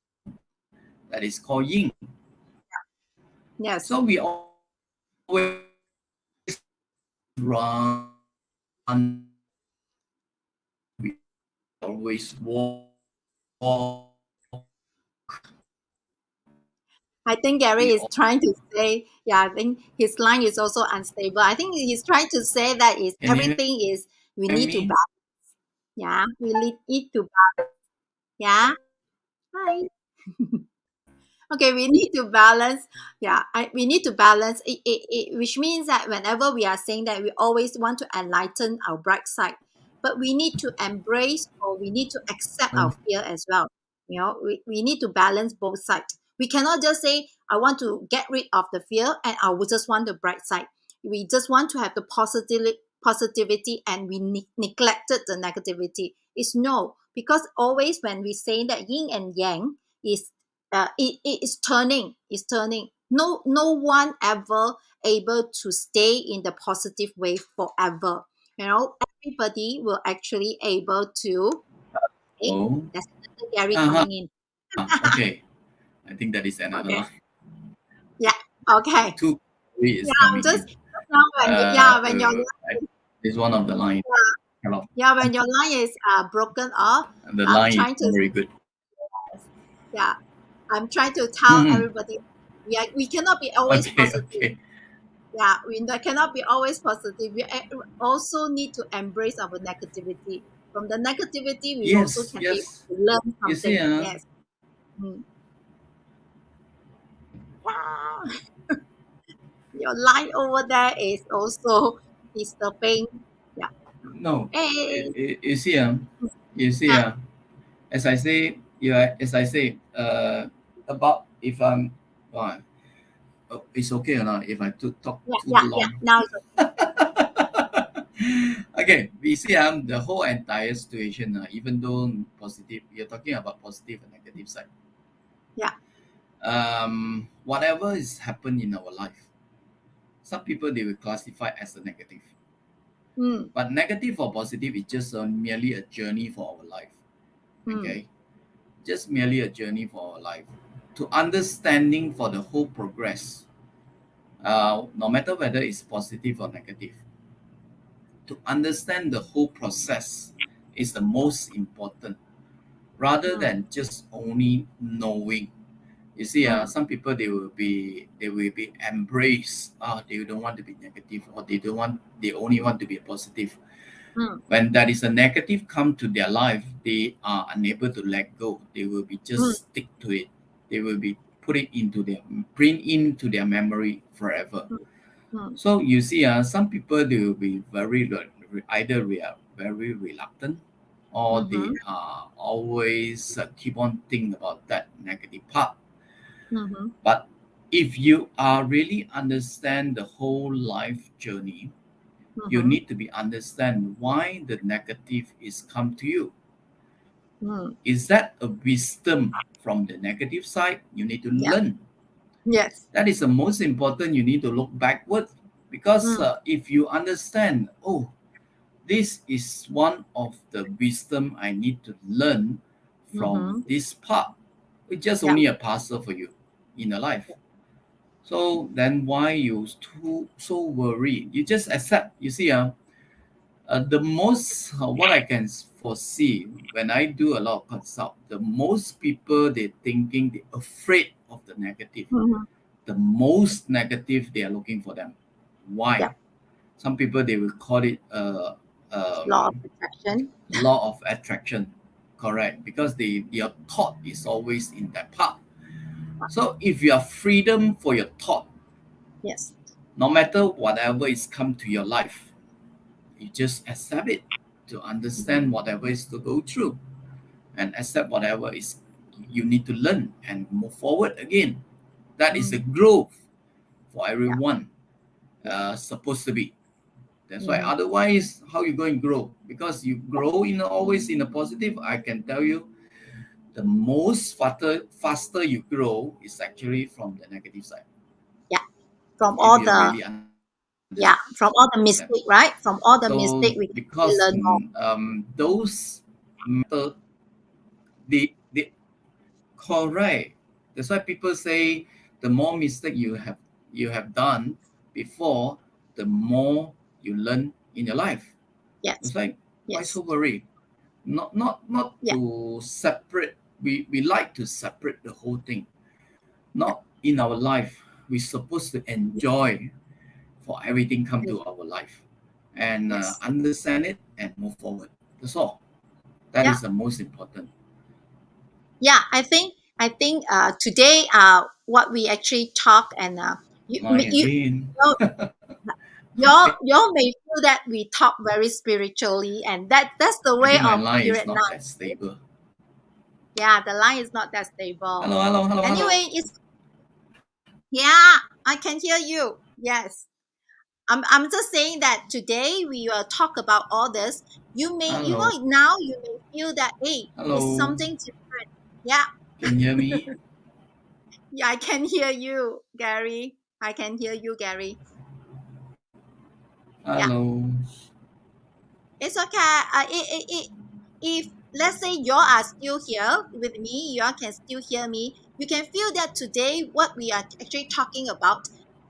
that is called yin. Yes. So we always run, we always walk, I think Gary we is trying to say, yeah, I think his line is also unstable. I think he's trying to say that is can you everything is we hear need to me? balance. Yeah, we need to balance. Yeah. Hi. Okay, we need to balance. Yeah, we need to balance which means that whenever we are saying that we always want to enlighten our bright side, but we need to embrace or we need to accept our fear as well. We need to balance both sides. We cannot just say, I want to get rid of the fear and I will just want the bright side. We just want to have the positivity and we neglected the negativity. It's no, because always when we say that yin and yang is it is turning, no one ever able to stay in the positive way forever. Everybody will actually able to. Hey, Oh, that's another Gary uh-huh. coming in. Okay. I think that is another Okay. line. Yeah. Okay. Two Gary is Yeah, I'm coming just in. now when you, yeah, when your This one of the line. Hello. yeah, when your line is broken off, And the I'm line is trying not to, very good. yeah, I'm trying to tell Hmm. everybody we cannot be always Okay, positive. okay. Yeah, cannot be always positive. We also need to embrace our negativity. From the negativity, we also Yes, can be able yes. to learn You see, something. Yes. Mm. Yeah. Your line over there is also disturbing. Yeah. no, Hey. you see, you see, Yeah. as I say, yeah, as I say, about if I'm, uh, it's okay or not if I talk Yeah. too Yeah. Yeah. long. Now it's okay. Okay, we see the whole entire situation, even though positive, you're talking about positive and negative side. Yeah. Whatever is happened in our life, some people they will classify as a negative. Mm. But negative or positive is just merely a journey for our life. Mm. Okay, just merely a journey for our life. To understanding for the whole progress, no matter whether it's positive or negative, to understand the whole process is the most important rather Mm. than just only knowing. You see, Mm. some people they will be embraced. They don't want to be negative, or they only want to be positive. Mm. When that is a negative come to their life, they are unable to let go. They will be Mm. just stick to it. They will be put it into their bring into their memory forever. Mm. Mm. So you see, some people they will be either we are very reluctant, or Mm-hmm. they are always keep on thinking about that negative part. Mm-hmm. But if you are really understand the whole life journey, you Mm-hmm. need to be understand why the negative is come to you. Mm. Is that a wisdom from the negative side? You need to Yeah. learn. Yes. That is the most important. You need to look backward, because Mm. if you understand, oh, this is one of the wisdom I need to learn from Mm-hmm. this part. It's just Yeah. only a parcel for you in your life. So then why you too so worried? You just accept. You see, the most what I can foresee when I do a lot of consult, the most people they thinking they afraid of the negative. Mm-hmm. The most negative they are looking for them. Yeah. Why? Some people they will call it Law of um, attraction. law of attraction. correct, because your thought is always in that part. So if you have freedom for your thought, Yes. no matter whatever is come to your life, you just accept it, to understand whatever is to go through, and accept whatever is you need to learn and move forward again. That is a Mm. growth for Yeah. everyone, Yeah. supposed to be. That's why. Mm. Otherwise, how you going to grow? Because you grow in always in a positive. I can tell you, the most faster you grow is actually from the negative side. Yeah. From If all you the really understand. Yeah, from all the mistake, right? From all the So mistake, we can because learn more. those method, the correct. That's why people say the more mistake you have done before, the more you learn in your life. Yes. It's like, why Yes. so worried? Not Yeah. to separate. We like to separate the whole thing. Not in our life. We're supposed to enjoy for everything come Yes. to our life, and Yes. understand it and move forward. That's all. That Yeah. is the most important. Yeah. I think today what we actually talk, and Line again. you y'all may feel that we talk very spiritually, and that's the I way think my of line is period not nine. that stable. Yeah, the line is not that stable. Hello, hello, hello, hello. Anyway, it's yeah, I can hear you. Yes. I'm just saying that today we will talk about all this. Hello, Now you may feel that, hey, it's hello. something different. Yeah, Can you hear me? yeah, I can hear you, Gary. I can hear you, Gary. Yeah, Hello. it's okay. If let's say you all are still here with me, you all can still hear me. You can feel that today what we are actually talking about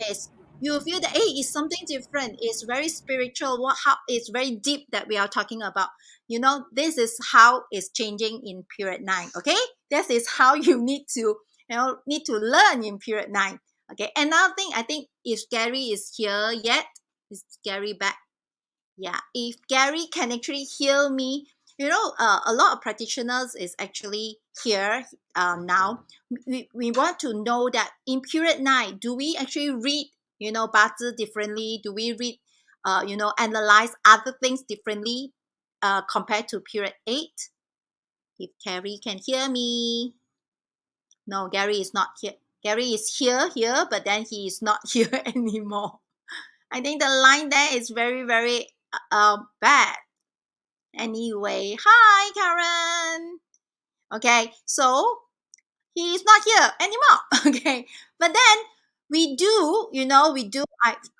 is you feel that hey, it's something different. It's very spiritual. It's very deep that we are talking about. This is how it's changing in period nine. Okay, this is how you need to learn in period nine. Okay, another thing I think if Gary is here yet, is Gary back? Yeah, if Gary can actually hear me, a lot of practitioners is actually here now. We want to know that in period nine, do we actually read, Bazi differently? Do we read, analyze other things differently compared to period eight? If Gary can hear me. No, Gary is not here. Gary is here, but then he is not here anymore. I think the line there is very, very bad. Anyway, hi, Karen. Okay, so he is not here anymore. Okay, but then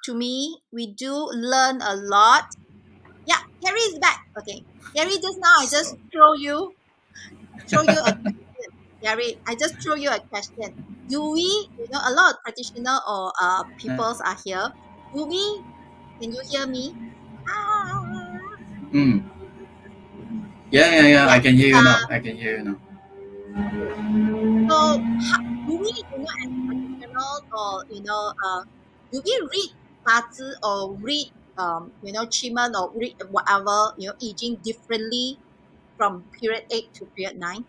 to me, we do learn a lot. Yeah, Gary is back. Okay, Gary, just now I just So, throw you a question. Gary, I just throw you a question. Do we, a lot of practitioner or peoples are here. Do we? Can you hear me? Ah. mm, yeah. Yeah. I can hear you now. I can hear you now. Okay. So, do we, as professionals, or do we read Bazi or read, Chiman or read whatever, I Ching differently from period eight to period nine?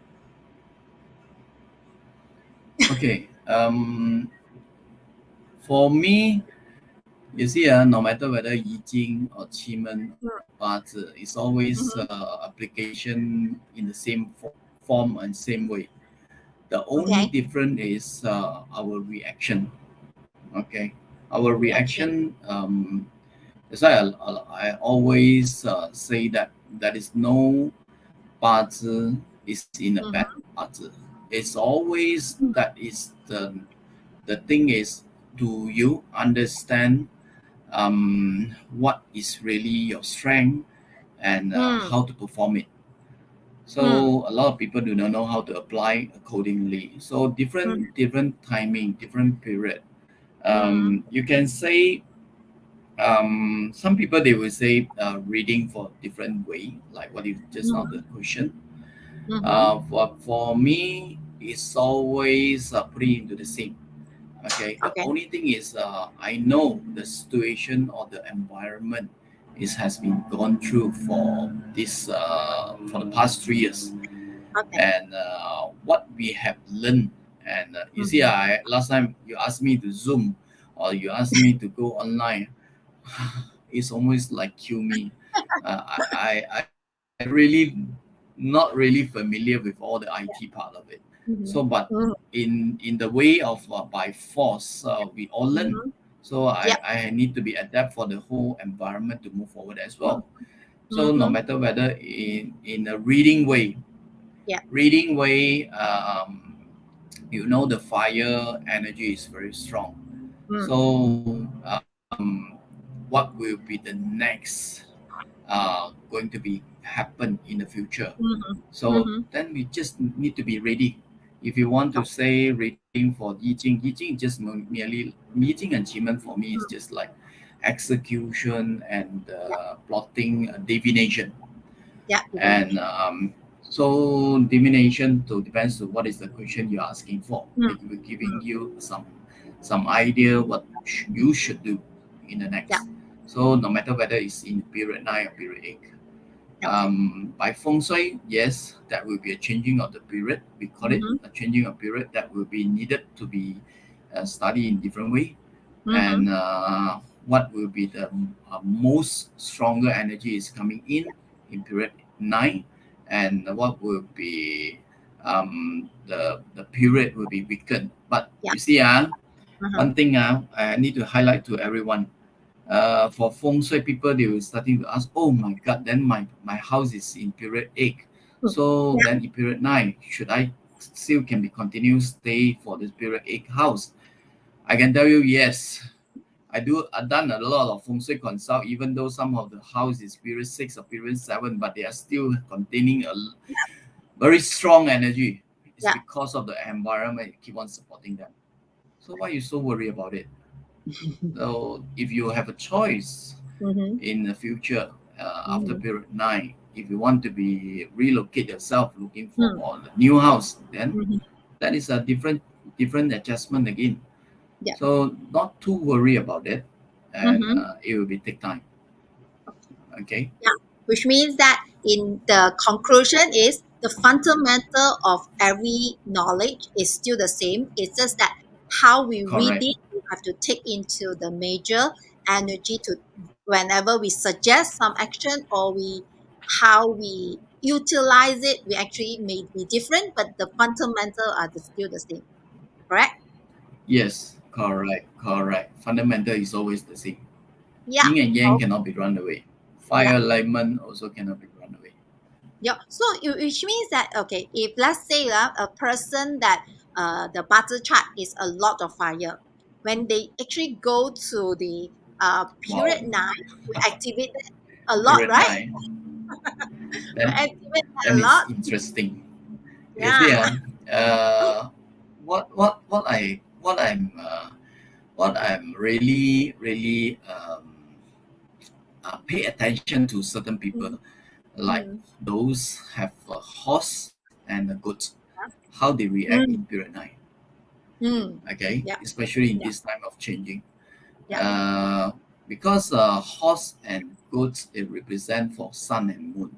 Okay. For me, you see, no matter whether Yi Jing or Qimen or Bazi, it's always Mm-hmm. application in the same form and same way. The only Okay. difference is our reaction. Okay, our Reaction. reaction. That's why I always say that there is no 八字 is in a bad Mm-hmm. 八字. It's always that is the thing is, do you understand what is really your strength, and Hmm. how to perform it? Hmm. So a lot of people do not know how to apply accordingly. So Hmm. different timing, different period. Hmm. You can say, some people they will say reading for different way, like what you just now the question. Mm-hmm. For me, it's always putting into the same. Okay, the Okay. only thing is I know the situation or the environment is has been gone through for this for the past 3 years. Okay. and what we have learned. And you see, Mm-hmm. I last time you asked me to Zoom or you asked me to go online. It's almost like kill me. I really not really familiar with all the IT part of it. Mm-hmm. So, but Mm-hmm. in the way of by force, we all learn. Mm-hmm. So Yep. I need to be adapt for the whole environment to move forward as well. So no Mm-hmm. matter whether in a Yep. reading way, you know the fire energy is very strong. Mm. So what will be the next going to be happen in the future? Mm-hmm. So Mm-hmm. then we just need to be ready. If you want to say reading for Yi Jing is just merely meeting achievement for me is just like execution and Yep. plotting, divination. Yep. And Divination. so divination to depends to what is the question you're asking for. Mm. We're giving Mm. you some idea what you should do in the Yep. next. So no matter whether it's in period 9 or period 8. Okay. By feng shui, yes, that will be a changing of the period. We call it Mm-hmm. a changing of period that will be needed to be studied in different way. Mm-hmm. And what will be the most stronger energy is coming in period 9, and what will be the period will be weakened. But Yep. you see, Uh-huh. one thing I need to highlight to everyone. For feng shui people, they were starting to ask, oh my god, then my house is in period 8, Mm. so Yeah. then in period 9 should I still can be continue stay for this period 8 house? I can tell you yes. I've done a lot of feng shui consult, even though some of the house is period 6 or period 7, but they are still containing a very strong energy. It's Yeah. because of the environment keep on supporting them. So why you so worry about it? So if you have a choice Mm-hmm. in the future, after Mm-hmm. period 9, if you want to be relocate yourself looking for Mm. a new house, then Mm-hmm. that is a different adjustment again. Yeah. So not too worry about it, and Mm-hmm. it will be take time. Okay. Yeah, which means that in the conclusion is the fundamental of every knowledge is still the same. It's just that how we read Correct. it, we have to take into the major energy to whenever we suggest some action or we how we utilize it, we actually may be different, but the fundamental are still the same. Correct? Yes. Correct. Fundamental is always the same. Yeah. Yin and yang cannot be run away. Yeah. Fire alignment also cannot be run away. Yeah. So which means that okay, if let's say a person that the butter chart is a lot of fire, when they actually go to the Wow. period 9, we activate that a lot, Period right? 9. We Then activate that then a it's lot. interesting. You Yeah. see, what I'm really pay attention to certain people, Mm, like mm, those have a horse and a goat, how they react mm, in period 9. mm. Okay, Yeah. especially in Yeah. this time of changing. Yeah. Uh, because horse and goats they represent for sun and moon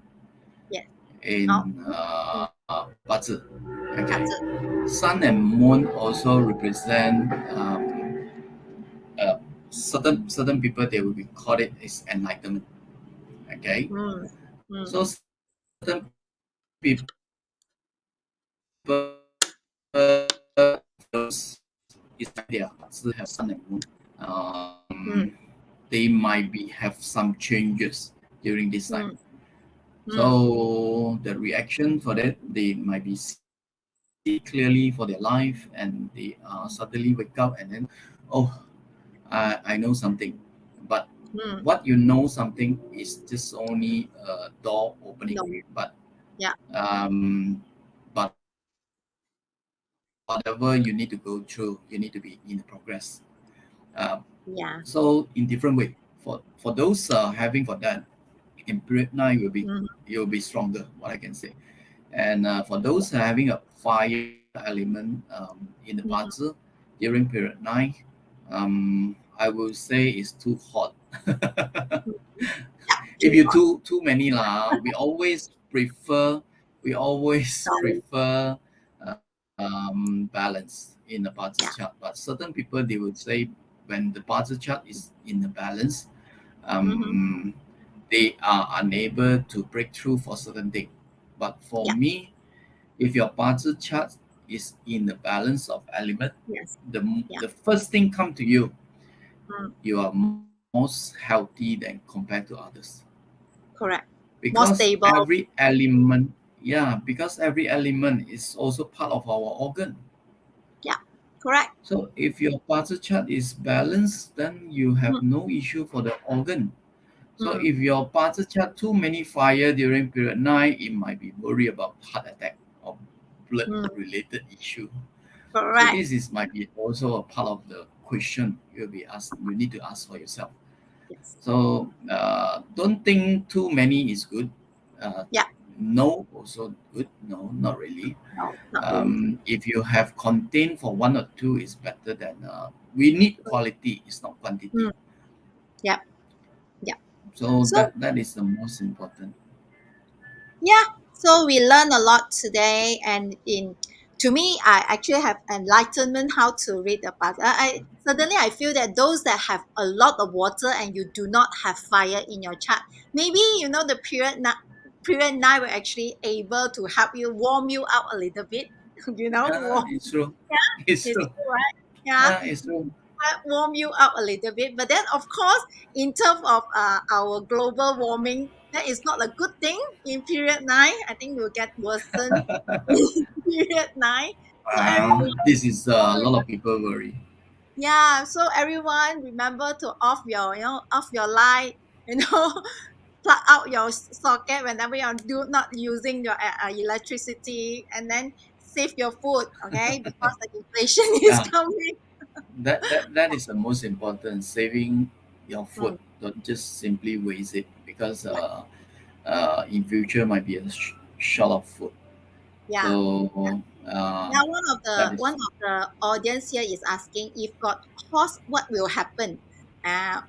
Yes. Oh. in Mm, 八字. Okay, that's it. sun and moon also represent uh, certain people they will be called it as enlightenment. Okay, Mm, mm, so certain people those is their 八字 have sun and moon. mm, They might be have some changes during this time. mm, mm, So the reaction for that, they might be see clearly for their life, and they suddenly wake up and then, oh, I know something. But mm. what you know something is just only a door opening. No. But Yeah. but whatever you need to go through, you need to be in the progress. Um, Yeah. so in different way. For those having for that, in period 9 Mm, you'll be stronger. What I can say. And for those having a fire element in the mm. puzzle during period 9, I will say it's too hot. Yeah. If Too you hot. too many lah, we always prefer we always Sorry. prefer uh, balance in the budget Yeah. chart. But certain people, they would say when the budget chart is in the balance, Mm-hmm. um, they are unable to break through for certain thing. But for Yeah. me, if your budget chart is in the balance of element, Yes. the Yeah. the first thing come to you, Mm, you are most healthy than compared to others, correct. More because stable. every element, yeah, because every element is also part of our organ. Yeah. Correct. So if your budget chart is balanced, then you have Mm, no issue for the organ. So mm, if your budget chart too many fire during period 9, it might be worry about heart attack or blood mm, related issue. So correct. this is might be also a part of the question you'll be asked. You need to ask for yourself. Yes. So don't think too many is good. Uh, Yeah. no, also good. No, not really. No, not really. If you have contained for one or two, is better than. We need quality. It's not quantity. Mm, yeah. Yeah. So So that is the most important. yeah, so we learn a lot today, and in to me, I actually have enlightenment how to read the Bible. I suddenly I feel that those that have a lot of water and you do not have fire in your chart, maybe the period nine will actually able to help you warm you up a little bit. Yeah, Warm. it's true. Yeah, It's it's true. true, right? Yeah, Yeah, it's true. warm you up a little bit. But then, of course, in terms of our global warming, that is not a good thing in period nine. I think we'll get worsened in period nine. So everyone, This is a lot of people worry. yeah. So everyone, remember to off off your light. You know, plug out your socket whenever you're not using your electricity, and then save your food. Okay, because the inflation is Yeah, coming. that is the most important. Saving your food. Mm, Don't just simply waste it, because yeah, in future might be a short of food. yeah. So uh, Now, that is one of the audience here is asking if got horse, what will happen?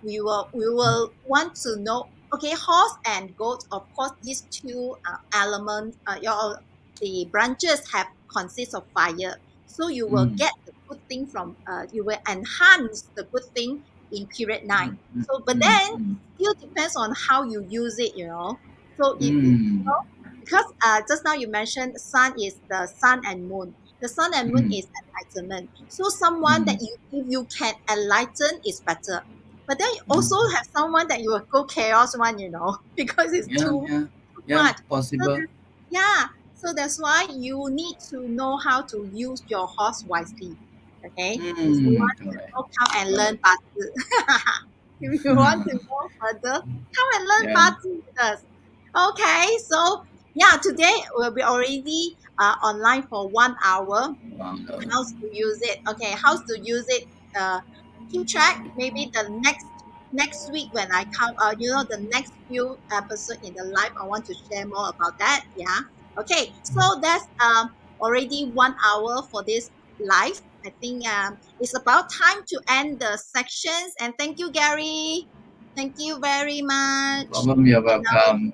We will want to know. Okay, horse and goat. Of course, these two elements, the branches have consist of fire. So you will mm, get the good thing from. You will enhance the good thing in period nine. mm, mm, So, but mm, then mm, it still depends on how you use it. So if mm, because just now you mentioned sun and moon. The sun and moon mm, is enlightenment. So someone that mm, if you can enlighten is better. But then you also mm. have someone that you will go chaos one, because it's Yeah, yeah, too yeah, much. So possible. yeah, so that's why you need to know how to use your horse wisely. Okay, if you want to Correct, know, come and learn correct. Bazi. If you want to know further, come and learn Yeah. Bazi with us. Okay, so yeah, today we'll be already online for 1 hour. Wow. How to use it? Okay, how to use it? Keep track. Maybe the next week when I come, the next few episode in the live, I want to share more about that. Yeah. Okay, so that's already 1 hour for this live. I think it's about time to end the sections. And thank you, Gary. Thank you very No much. problem. You're And I will, welcome.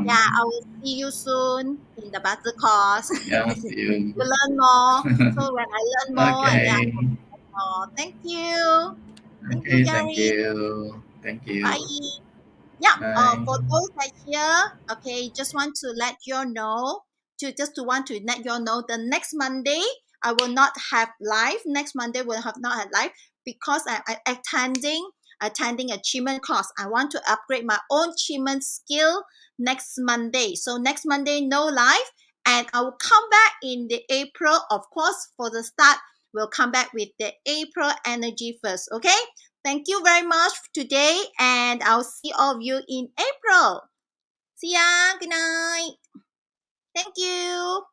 yeah, Welcome. I will see you soon in the battle course Yeah, to see you. learn more. So when I learn more, yeah, Okay. thank you. Thank you, Okay, thank Gary. you. Thank Bye. you. Yeah, Bye. for those that here, okay, just want to let you all know, want to let you all know, the next Monday I will not have live. Next Monday will have not have live because I attending achievement course. I want to upgrade my own achievement skill next Monday. So next Monday no live, and I will come back in the April. Of course, for the start, we'll come back with the April energy first. Okay. Thank you very much today, and I'll see all of you in April. See ya. Good night. Thank you.